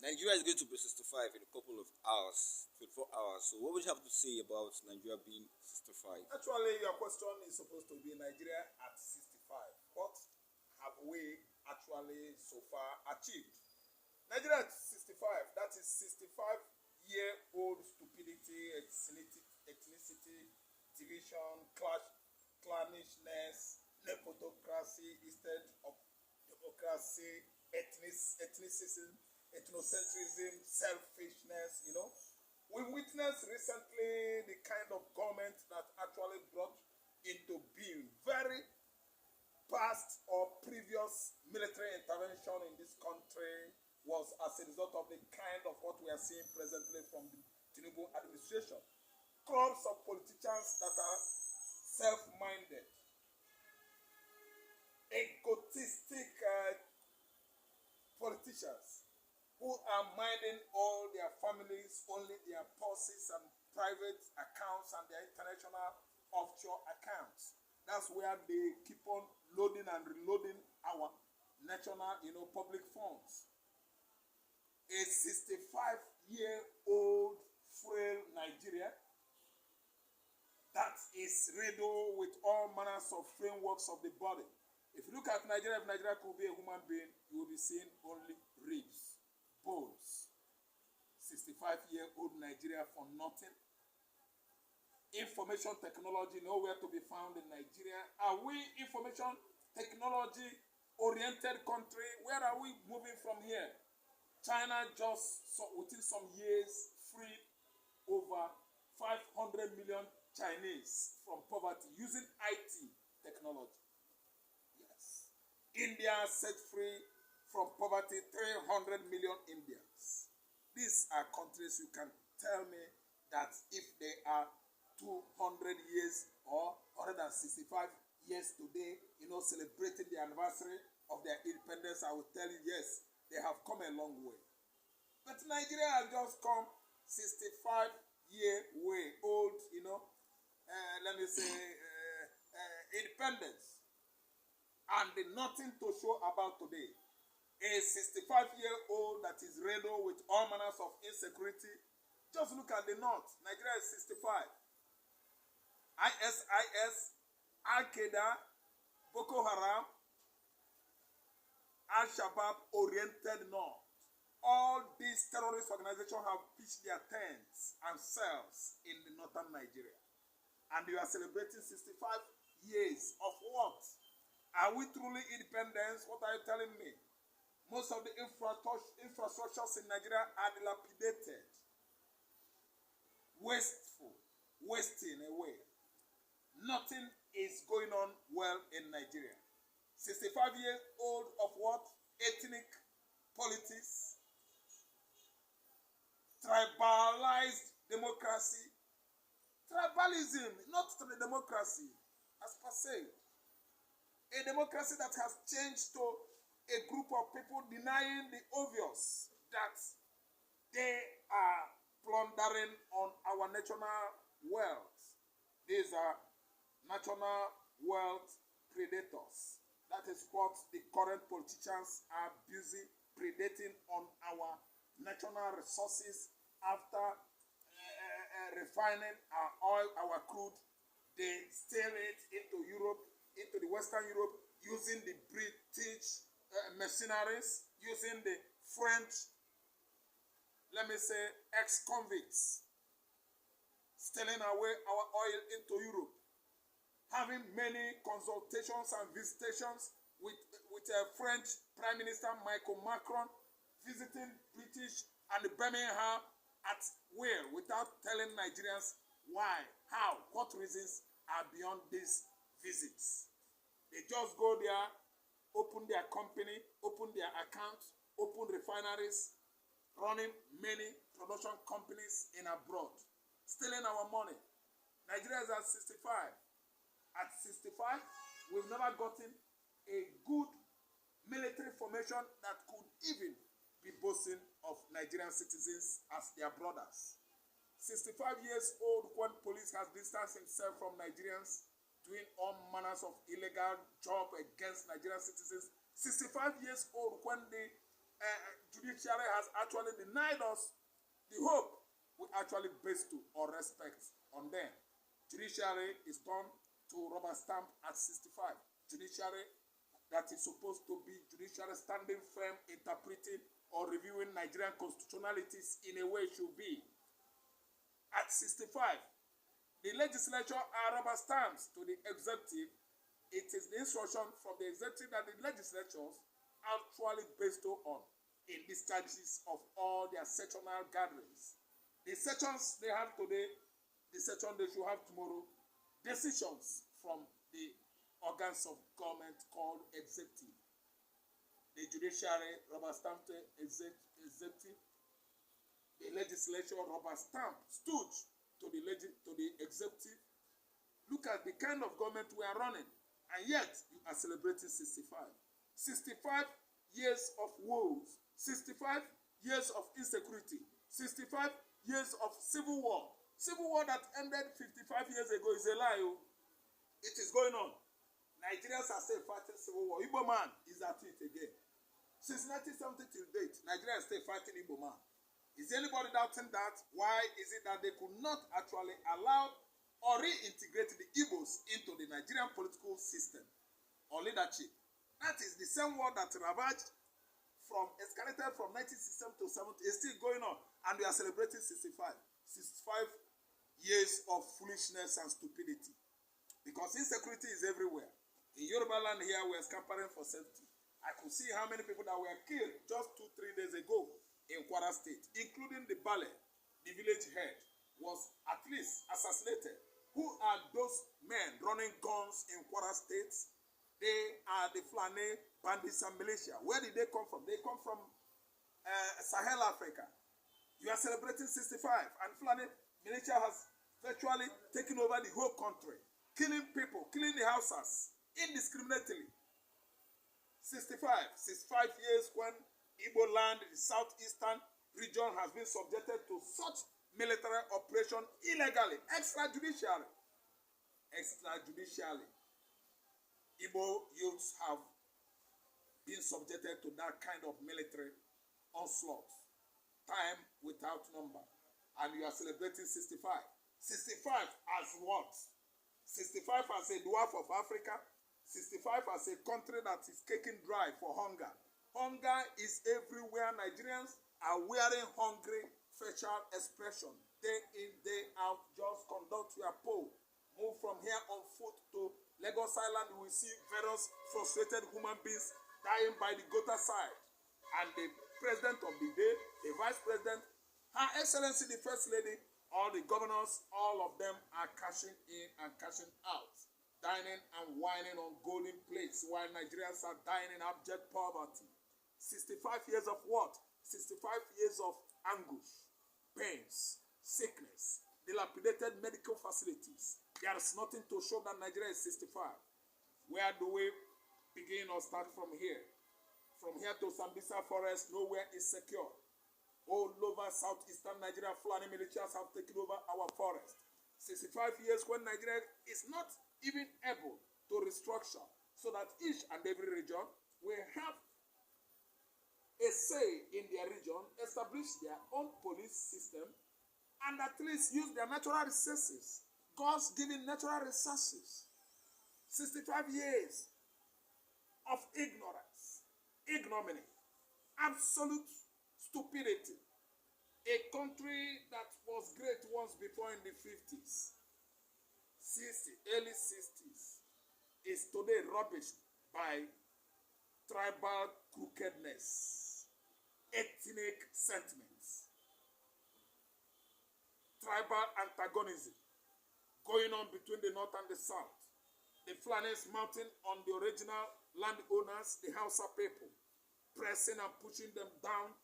Nigeria is going to be 65 in a couple of hours, 24 hours. So, what would you have to say about Nigeria being 65? Actually, your question is supposed to be Nigeria at 65. What have we actually so far achieved? Nigeria at 65, that is 65-year-old stupidity, ethnicity, division, clannishness, nepotocracy instead of democracy, ethnicism, ethnocentrism, selfishness, We witnessed recently the kind of government that actually brought into being very past or previous military intervention in this country was as a result of the kind of what we are seeing presently from the Tinubu administration. Clubs of politicians that are self-minded, egotistic politicians who are minding all their families, only their purses and private accounts and their international offshore accounts. That's where they keep on loading and reloading our national, public funds. A 65-year-old frail Nigeria that is riddled with all manners of frameworks of the body. If you look at Nigeria, if Nigeria could be a human being, you will be seeing only ribs, bones. 65-year-old Nigeria for nothing. Information technology nowhere to be found in Nigeria. Are we information technology oriented country? Where are we moving from here? China just within some years freed over 500 million Chinese from poverty using IT technology. Yes. India set free from poverty 300 million Indians. These are countries you can tell me that if they are 200 years or 165 years today, celebrating the anniversary of their independence, I will tell you, yes, they have come a long way. But Nigeria has just come 65-year-old, independence. And nothing to show about today. A 65-year-old that is riddled with all manners of insecurity. Just look at the north. Nigeria is 65. ISIS, Al-Qaeda, Boko Haram, Al-Shabaab oriented north. All these terrorist organizations have pitched their tents and cells in the northern Nigeria. And you are celebrating 65 years of what? Are we truly independent? What are you telling me? Most of the infrastructures in Nigeria are dilapidated, wasteful, wasting away. Nothing is going on well in Nigeria. 65 years old of what? Ethnic politics, tribalized democracy. Tribalism, not the democracy as per se. A democracy that has changed to a group of people denying the obvious that they are plundering on our national wealth. These are national wealth predators. That is what the current politicians are busy predating on our national resources after refining our oil, our crude. They steal it into Europe, into the Western Europe, using the British mercenaries, using the French, ex-convicts, stealing away our oil into Europe, having many consultations and visitations with French Prime Minister Michael Macron, visiting British and Birmingham at will without telling Nigerians why, how, what reasons are beyond these visits. They just go there, open their company, open their accounts, open refineries, running many production companies in abroad, stealing our money. Nigeria is at 65. At 65, we've never gotten a good military formation that could even be boasting of Nigerian citizens as their brothers. 65 years old when police has distanced himself from Nigerians doing all manners of illegal job against Nigerian citizens. 65 years old when the judiciary has actually denied us the hope we actually base to or respect on them. Judiciary is turned to rubber stamp at 65. Judiciary that is supposed to be judiciary standing firm, interpreting or reviewing Nigerian constitutionalities in a way it should be. At 65, the legislature are rubber stamps to the executive. It is the instruction from the executive that the legislatures actually based on in discharges of all their sectional gatherings. The sessions they have today, the session they should have tomorrow, decisions from the organs of government called executive. The judiciary rubber stamp to executive. The legislature rubber stamp stood to the executive. Look at the kind of government we are running, and yet you are celebrating 65. 65 years of woes, 65 years of insecurity, 65 years of civil war. Civil war that ended 55 years ago is a lie. It is going on. Nigerians are still fighting civil war. Igbo man is at it again. Since 1970 till date, Nigerians still fighting Igbo man. Is anybody doubting that? Why is it that they could not actually allow or reintegrate the Igbos into the Nigerian political system or leadership? That is the same war that ravaged escalated from 1967 to 70 is still going on, and we are celebrating 65 years of foolishness and stupidity, because insecurity is everywhere. In Yoruba land here, we are scampering for safety. I could see how many people that were killed just 2-3 days ago in Kwara State, including the Bale, the village head, was at least assassinated. Who are those men running guns in Kwara State? They are the Fulani bandits and militia. Where did they come from? They come from Sahel Africa. You are celebrating 65, and Fulani militia has virtually taken over the whole country, killing people, killing the houses indiscriminately. 65 years when Igbo land, the southeastern region, has been subjected to such military operation illegally, extrajudicially. Igbo youths have been subjected to that kind of military onslaught, time without number. And you are celebrating 65. 65 as what? 65 as a dwarf of Africa. 65 as a country that is kicking dry for hunger. Hunger is everywhere. Nigerians are wearing hungry facial expression. Day in, day out, just conduct your poll. Move from here on foot to Lagos Island, you will see various frustrated human beings dying by the gutter side. And the president of the day, the vice president, Her Excellency the First Lady, all the governors, all of them are cashing in and cashing out, dining and whining on golden plates while Nigerians are dying in abject poverty. 65 years of what? 65 years of anguish, pains, sickness, dilapidated medical facilities. There is nothing to show that Nigeria is 65. Where do we begin or start from here? From here to Sambisa Forest, nowhere is secure. All over southeastern Nigeria, Fulani militias have taken over our forest. 65 years when Nigeria is not even able to restructure so that each and every region will have a say in their region, establish their own police system, and at least use their natural resources, God's given natural resources. 65 years of ignorance, ignominy, absolute stupidity. A country that was great once before in the 50s, early 60s, is today rubbished by tribal crookedness, ethnic sentiments, tribal antagonism going on between the north and the south. The Fulanis mounting on the original landowners, the Hausa people, pressing and pushing them down